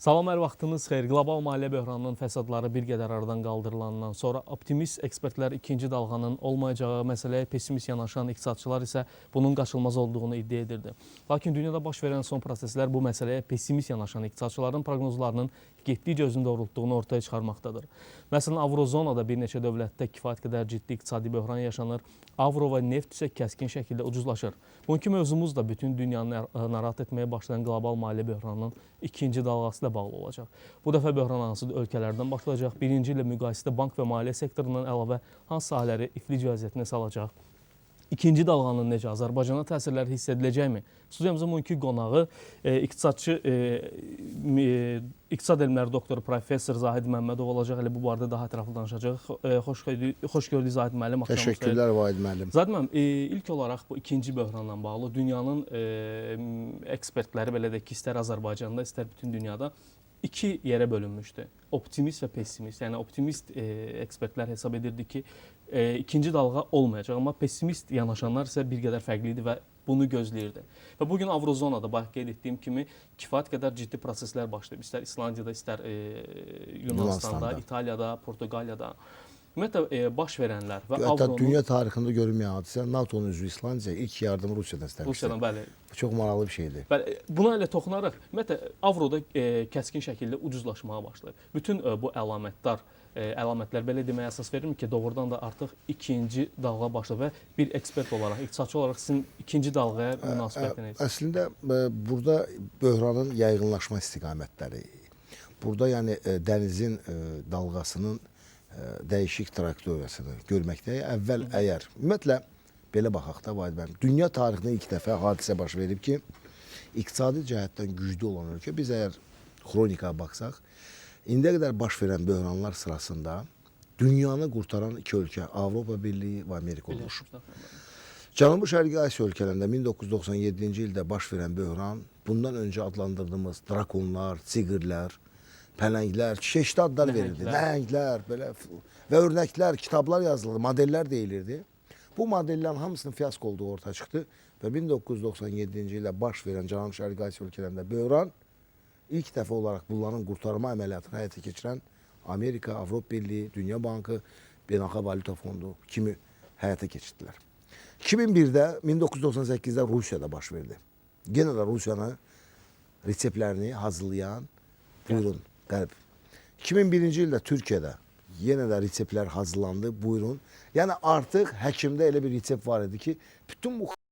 Salam, hər vaxtınız xeyir. Qlobal maliyyə böhranının fəsadları bir qədər aradan qaldırılandan sonra optimist ekspertlər ikinci dalğanın olmayacağı məsələyə pessimist yanaşan iqtisadçılar isə bunun qaçılmaz olduğunu iddia edirdi. Lakin dünyada baş verən son proseslər bu məsələyə pessimist yanaşan iqtisadçıların proqnozlarının getdikcə özünü doğrultduğunu ortaya çıxarmaqdadır. Məsələn, Avrozonada bir neçə dövlətdə kifayət qədər ciddi iqtisadi böhran yaşanır, avro və neft isə kəskin şəkildə ucuzlaşır. Bugünkü mövzumuz da bütün dünyanı narahat etməyə başlayan qlobal maliyyə böhranının ikinci dalğası ilə bağlı olacaq. Bu dəfə böhran hansı ölkələrdən başlayacaq? Birinci ilə müqayisədə bank və maliyyə sektorundan əlavə hansı sahələri iflic vəziyyətinə salacaq? İkinci dalğanın necə Azərbaycana təsirləri hiss ediləcəkmi? Studiyamızın bugünkü qonağı iqtisadçı, iqtisad elmləri doktoru professor Zahid Məmmədov olacaq. Elə bu barədə daha ətraflı danışacaq. Xoş gördük Zahid müəllim. Təşəkkürlər Vahid müəllim. Zahid müəllim, ilk olaraq bu ikinci böhranla bağlı dünyanın ekspertləri belə də ki, istər Azərbaycanda, istər bütün dünyada iki yerə bölünmüşdü. Optimist və pessimist. Yəni optimist ekspertlər hesab edirdi ki, ikinci dalğa olmayacaq, amma pessimist yanaşanlar isə bir qədər fərqli idi və bunu gözləyirdi. Və bugün Avrozonada bayaq qeyd etdiyim kimi kifayət qədər ciddi proseslər başlayıb. İstər İslandiyada, istər Yunanistanda, İtaliyada, Portuqaliyada. Ümumiyyətlə baş verənlər və avronun... Dünya tarixində görünməyən hadisə NATO'nun üzvü İslandiya ilk yardım Rusiyadan istəmişdi. Rusiyadan, bəli. Çox maraqlı bir şeydir. Bəli, buna elə toxunaraq, ümumiyyətlə avroda kəskin şəkildə ucuzlaşmağa başlayıb. Bütün bu əlamətlər belə deməyə əsas verir ki, doğrudan da artıq ikinci dalğa başlayıb və bir ekspert olaraq, iqtisadçı olaraq sizin ikinci dalğaya münasibətiniz? Əslində, burada böhranın yayğınlaşma istiqamətləri, burada yəni dənizin dalğasının dəyişik trayektoriyasını görməkdəyik. Əvvəl əgər, ümumiyyətlə, belə baxaq da, Vahid müəllim, dünya tarixində ilk dəfə hadisə baş verib ki, iqtisadi cəhətdən güclü olan ölkə, biz əgər xronikaya baxsaq, indiyə qədər baş verən böhranlar sırasında dünyanı qurtaran iki ölkə, Avropa Birliyi və Amerika olmuş. Cənubi-Şərqi Asiya ölkələrində 1997-ci ildə baş verən böhran, bundan öncə adlandırdığımız drakonlar, tigrlər, pələnglər, çeşitli adlar verildi. Nəhənglər, belə və örnəklər, kitablar yazılırdı, modellər deyilirdi. Bu modellərin hamısının fiyasko olduğu ortaya çıxdı və 1997-ci ildə baş verən Cənubi-Şərqi Asiya ölkələrində böhran ilk dəfə olaraq bunların qurtarma əməliyyatını həyata keçirən Amerika, Avropa Birliyi, Dünya Bankı, Beynəlxalq Valyuta Fondu kimi həyata keçirdilər. 2001-də, 1998-də Rusiyada baş verdi. Yenə də Rusiyanın reseptlərini hazırlayan, buyurun, qərb. 2001-ci ildə Türkiyədə yenə də reseptlər hazırlandı, buyurun. Yəni artıq həkimdə elə bir resept var idi ki, bütün bu